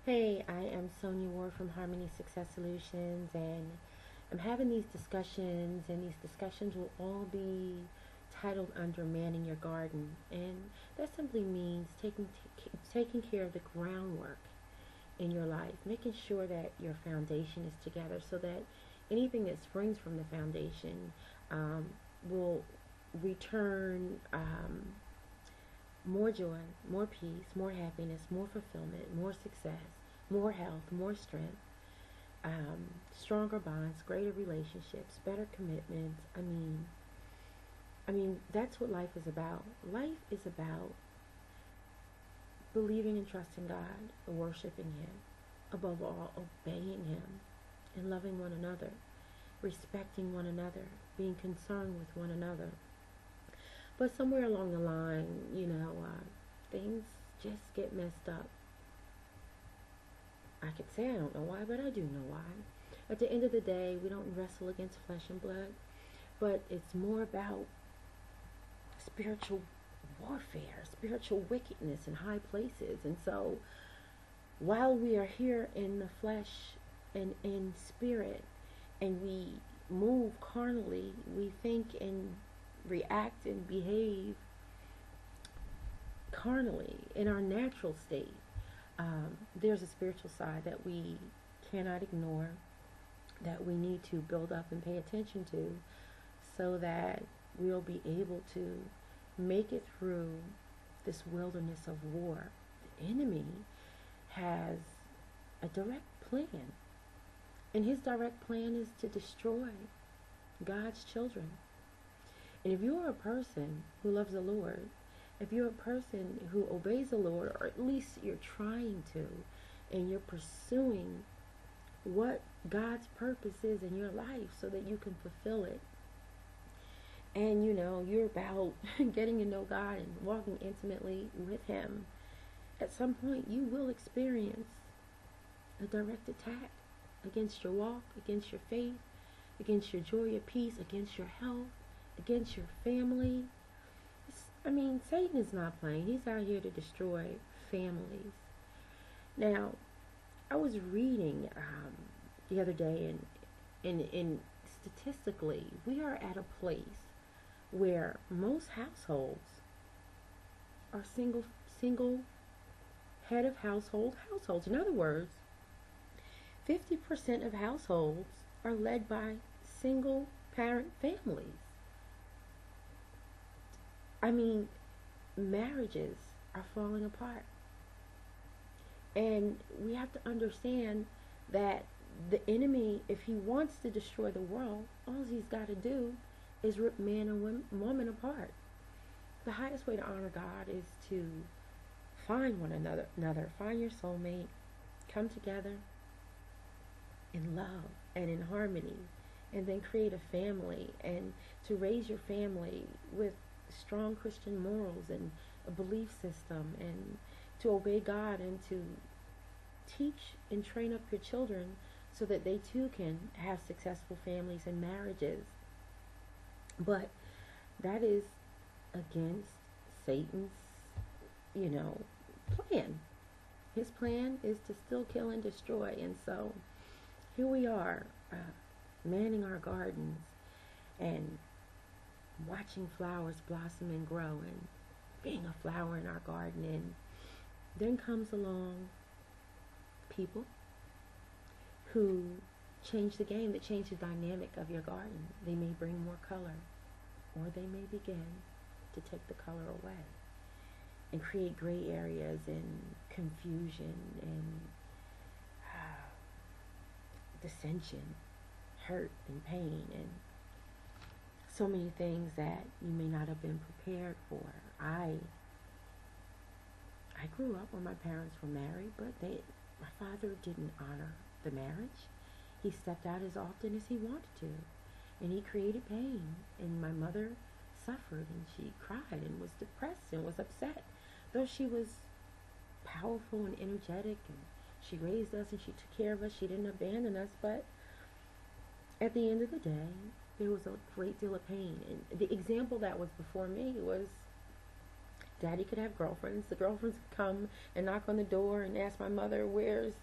Hey, I am Sonya Ward from Harmony Success Solutions, and I'm having these discussions, and these discussions will all be titled under Manning Your Garden. And that simply means taking care of the groundwork in your life, making sure that your foundation is together so that anything that springs from the foundation um, will return more joy, more peace, more happiness, more fulfillment, more success, more health, more strength, stronger bonds, greater relationships, better commitments. I mean that's what life is about. Life is about believing and trusting God, worshiping Him, above all, obeying Him, and loving one another, respecting one another, being concerned with one another. But somewhere along the line, things just get messed up. I could say I don't know why, but I do know why. At the end of the day, we don't wrestle against flesh and blood, but it's more about spiritual warfare, spiritual wickedness in high places. And so, while we are here in the flesh and in spirit, and we move carnally, we think and react and behave carnally in our natural state. There's a spiritual side that we cannot ignore, that we need to build up and pay attention to so that we'll be able to make it through this wilderness of war. The enemy has a direct plan, and his direct plan is to destroy God's children. And if you are a person who loves the Lord, if you're a person who obeys the Lord, or at least you're trying to, and you're pursuing what God's purpose is in your life so that you can fulfill it, and you're about getting to know God and walking intimately with Him, at some point you will experience a direct attack against your walk, against your faith, against your joy, your peace, against your health, against your family. Satan is not playing. He's out here to destroy families. Now, I was reading the other day, and statistically, we are at a place where most households are single head of households. In other words, 50% of households are led by single parent families. Marriages are falling apart. And we have to understand that the enemy, if he wants to destroy the world, all he's got to do is rip man and woman apart. The highest way to honor God is to find one another, find your soulmate, come together in love and in harmony, and then create a family, and to raise your family with strong Christian morals and a belief system, and to obey God, and to teach and train up your children so that they too can have successful families and marriages. But that is against Satan's, plan. His plan is to still kill and destroy. And so here we are, manning our gardens and watching flowers blossom and grow and being a flower in our garden. And then comes along people who change the game, that change the dynamic of your garden. They may bring more color, or they may begin to take the color away and create gray areas and confusion and dissension, hurt and pain, and so many things that you may not have been prepared for. I grew up when my parents were married, but my father didn't honor the marriage. He stepped out as often as he wanted to, and he created pain. And my mother suffered, and she cried and was depressed and was upset. Though she was powerful and energetic, and she raised us and she took care of us, she didn't abandon us, but at the end of the day, there was a great deal of pain. And the example that was before me was Daddy could have girlfriends. The girlfriends could come and knock on the door and ask my mother, where's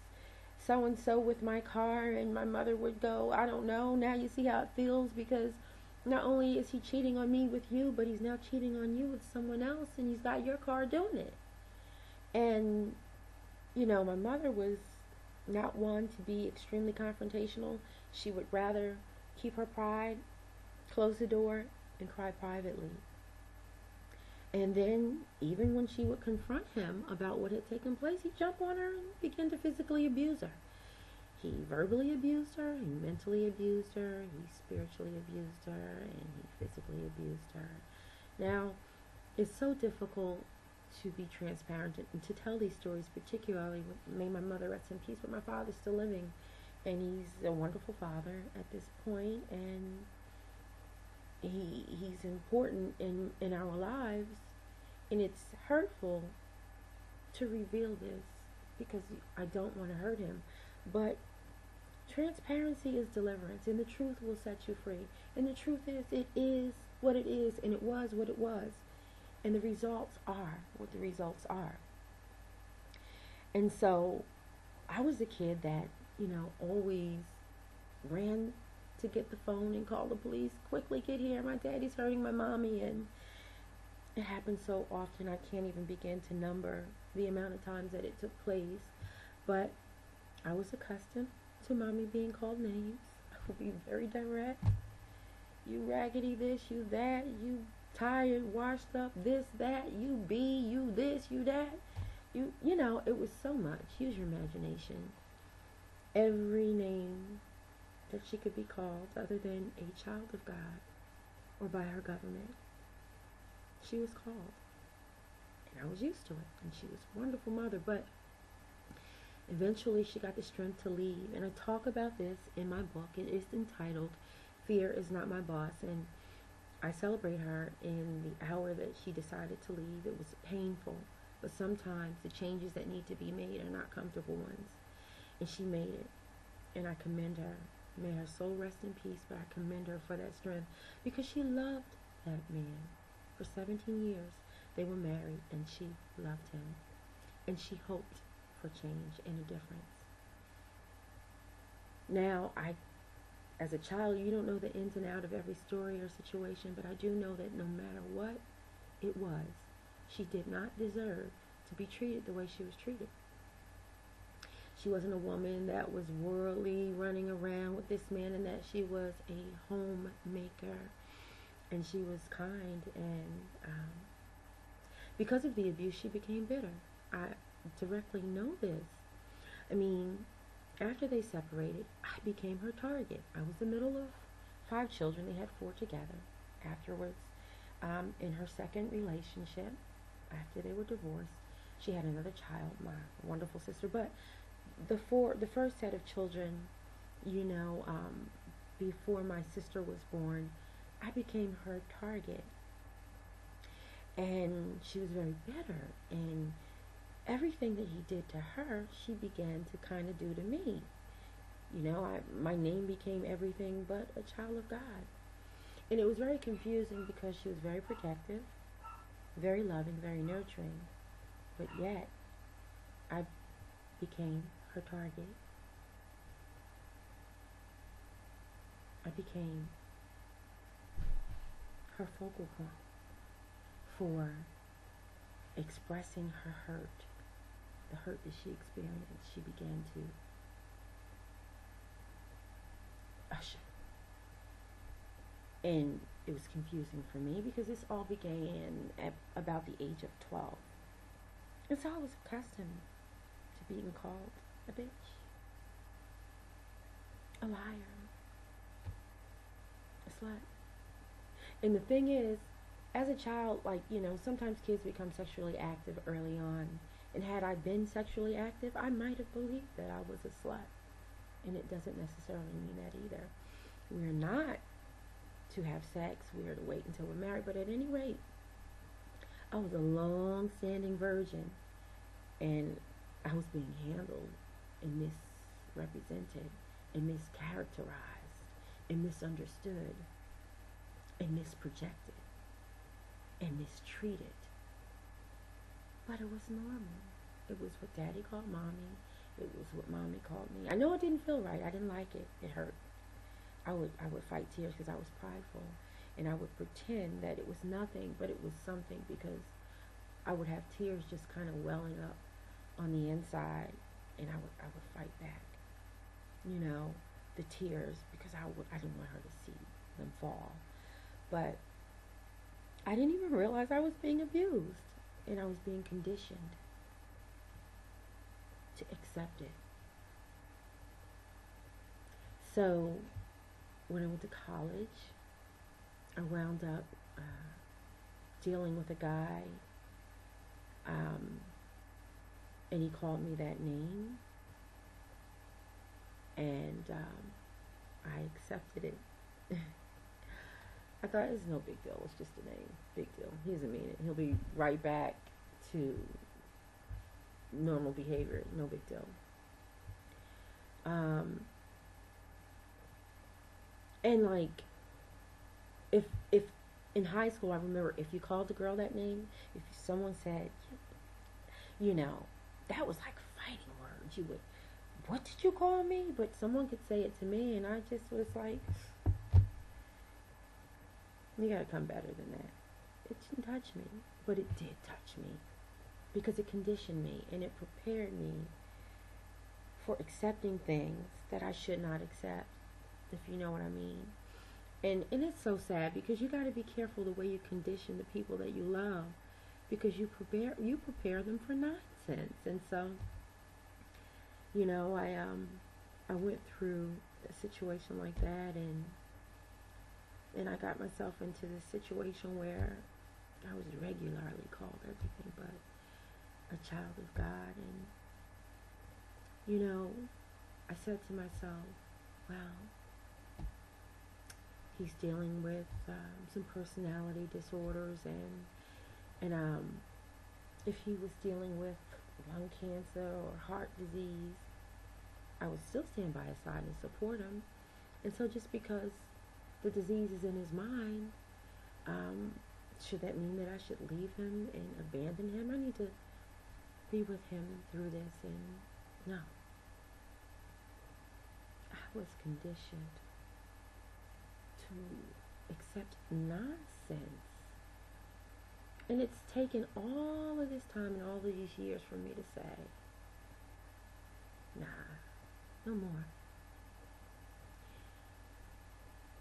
so and so with my car, and my mother would go, I don't know. Now you see how it feels, because not only is he cheating on me with you, but he's now cheating on you with someone else, and he's got your car doing it. And my mother was not one to be extremely confrontational. She would rather keep her pride, close the door, and cry privately. And then, even when she would confront him about what had taken place, he'd jump on her and begin to physically abuse her. He verbally abused her, he mentally abused her, he spiritually abused her, and he physically abused her. Now, it's so difficult to be transparent and to tell these stories, particularly may my mother rest in peace, but my father's still living, and he's a wonderful father at this point, and he's important in our lives, and it's hurtful to reveal this because I don't want to hurt him, but transparency is deliverance, and the truth will set you free. And the truth is, it is what it is, and it was what it was, and the results are what the results are. And so I was a kid that always ran to get the phone and call the police. Quickly, get here, my daddy's hurting my mommy. And it happened so often I can't even begin to number the amount of times that it took place. But I was accustomed to mommy being called names. I would be very direct. You raggedy this, you that, you tired, washed up, this, that, you be, you this, you that. It was so much. Use your imagination. Every name that she could be called other than a child of God or by her government, she was called. And I was used to it. And she was a wonderful mother. But eventually she got the strength to leave. And I talk about this in my book. It is entitled Fear Is Not My Boss. And I celebrate her in the hour that she decided to leave. It was painful. But sometimes the changes that need to be made are not comfortable ones. And she made it. And I commend her. May her soul rest in peace, but I commend her for that strength because she loved that man. For 17 years, they were married, and she loved him. And she hoped for change and a difference. Now, as a child, you don't know the ins and outs of every story or situation, but I do know that no matter what it was, she did not deserve to be treated the way she was treated. She wasn't a woman that was worldly running around with this man, and that she was a homemaker, and she was kind, and because of the abuse, she became bitter. I directly know this. I mean, after they separated, I became her target. I was the middle of 5 children. They had 4 together. Afterwards, in her second relationship, after they were divorced, she had another child, my wonderful sister. But the first set of children, before my sister was born, I became her target. And she was very bitter. And everything that he did to her, she began to kind of do to me. My name became everything but a child of God. And it was very confusing because she was very protective, very loving, very nurturing. But yet, I became her target. I became her focal point for expressing her hurt, the hurt that she experienced. She began to usher. And it was confusing for me because this all began at about the age of 12. And so I was accustomed to being called a bitch, a liar, a slut. And the thing is, as a child, sometimes kids become sexually active early on. And had I been sexually active, I might have believed that I was a slut. And it doesn't necessarily mean that either. We're not to have sex. We are to wait until we're married. But at any rate, I was a long-standing virgin. And I was being handled and misrepresented and mischaracterized and misunderstood and misprojected and mistreated But it was normal. It was what Daddy called Mommy. It was what Mommy called me. I know it didn't feel right. I didn't like it. It hurt. I would fight tears because I was prideful, and I would pretend that it was nothing, but it was something, because I would have tears just kind of welling up on the inside, and I would fight back. You know, the tears, because I didn't want her to see them fall. But I didn't even realize I was being abused, and I was being conditioned to accept it. So when I went to college, I wound up dealing with a guy, and he called me that name, and I accepted it. I thought, it's no big deal. It's just a name. Big deal. He doesn't mean it. He'll be right back to normal behavior. No big deal. And like, if in high school, I remember if you called the girl that name, if someone said, you know, that was like fighting words. You would, what did you call me? But someone could say it to me, and I just was like, you gotta come better than that. It didn't touch me, but it did touch me, because it conditioned me, and it prepared me for accepting things that I should not accept, if you know what I mean. And it's so sad, because you got to be careful the way you condition the people that you love, because you prepare them for nonsense. And so, you know, I went through a situation like that, and I got myself into this situation where I was regularly called everything but a child of God. And, you know, I said to myself, well, he's dealing with some personality disorders, and if he was dealing with lung cancer or heart disease, I would still stand by his side and support him. And so just because the disease is in his mind, should that mean that I should leave him and abandon him? I need to be with him through this. And no, I was conditioned to accept nonsense. And it's taken all of this time and all of these years for me to say, nah, no more.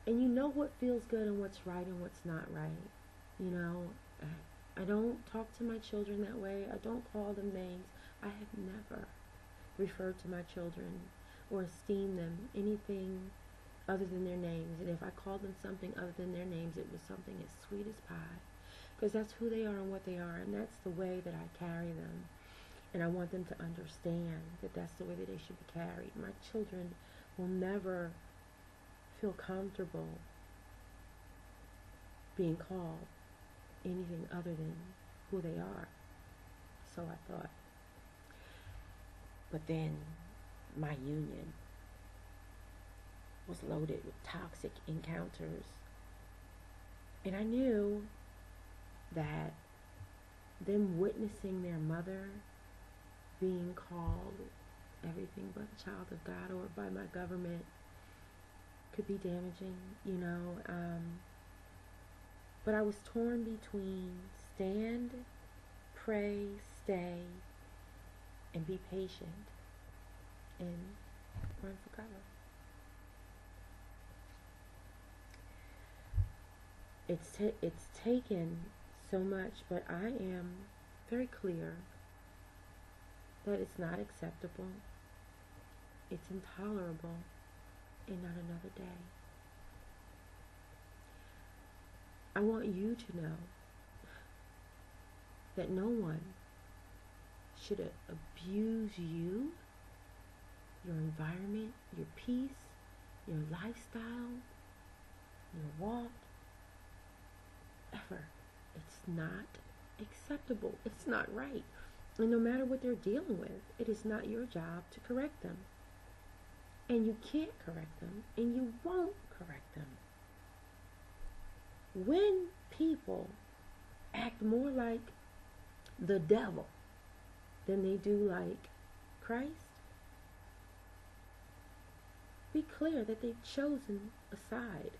And you know what feels good and what's right and what's not right. You know, I don't talk to my children that way. I don't call them names. I have never referred to my children or esteemed them anything other than their names. And if I called them something other than their names, it was something as sweet as pie. Because that's who they are and what they are. And that's the way that I carry them. And I want them to understand that that's the way that they should be carried. My children will never feel comfortable being called anything other than who they are. So I thought. But then my union was loaded with toxic encounters. And I knew that them witnessing their mother being called everything but a child of God, or by my government, could be damaging, you know. But I was torn between stand, pray, stay, and be patient, and run for cover. It's taken so much, but I am very clear that it's not acceptable, it's intolerable, and not another day. I want you to know that no one should abuse you, your environment, your peace, your lifestyle, your walk, ever. It's not acceptable. It's not right. And no matter what they're dealing with, it is not your job to correct them. And you can't correct them, and you won't correct them. When people act more like the devil than they do like Christ, be clear that they've chosen a side.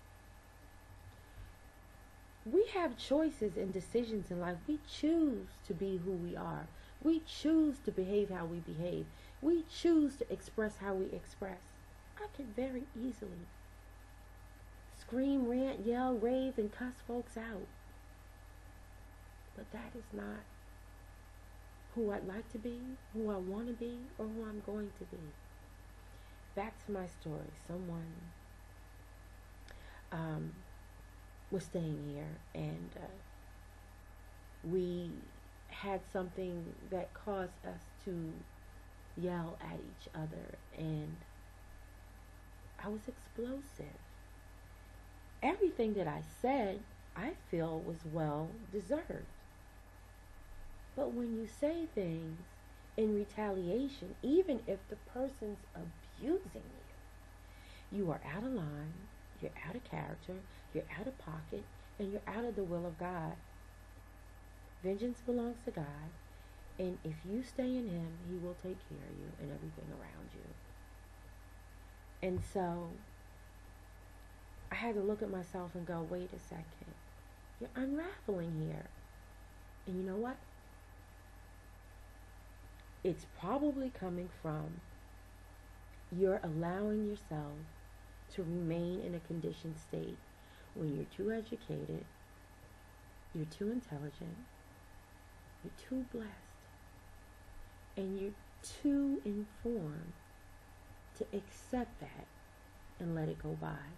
We have choices and decisions in life. We choose to be who we are. We choose to behave how we behave. We choose to express how we express. I can very easily scream, rant, yell, rave, and cuss folks out. But that is not who I'd like to be, who I want to be, or who I'm going to be. Back to my story. Someone was staying here, and we had something that caused us to yell at each other, and I was explosive. Everything that I said, I feel, was well deserved. But when you say things in retaliation, even if the person's abusing you, you are out of line, you're out of character, you're out of pocket, and you're out of the will of God. Vengeance belongs to God, and if you stay in Him, He will take care of you and everything around you. And so I had to look at myself and go, wait a second, you're unraveling here. And you know what? It's probably coming from you're allowing yourself to remain in a conditioned state when you're too educated, you're too intelligent, you're too blessed, and you're too informed to accept that and let it go by.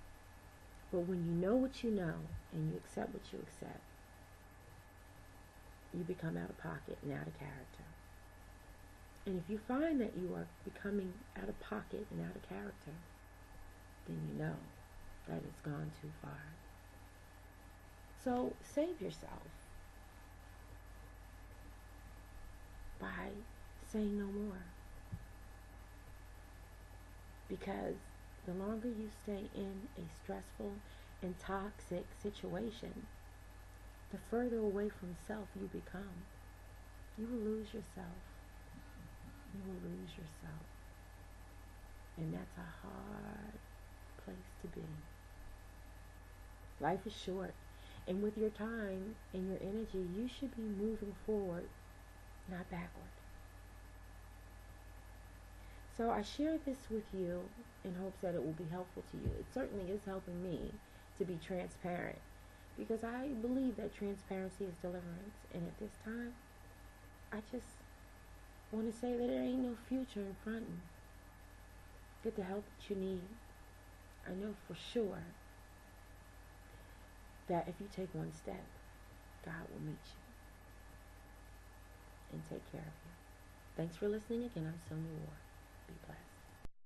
But when you know what you know and you accept what you accept, you become out of pocket and out of character. And if you find that you are becoming out of pocket and out of character, then you know that it's gone too far. So save yourself by saying no more. Because the longer you stay in a stressful and toxic situation, the further away from self you become. You will lose yourself. You will lose yourself. And that's a hard place to be. Life is short. And with your time and your energy, you should be moving forward, not backward. So I share this with you in hopes that it will be helpful to you. It certainly is helping me to be transparent, because I believe that transparency is deliverance. And at this time, I just want to say that there ain't no future in front of you. Get the help that you need. I know for sure that if you take one step, God will meet you and take care of you. Thanks for listening again. I'm Sonya Ward. Be blessed.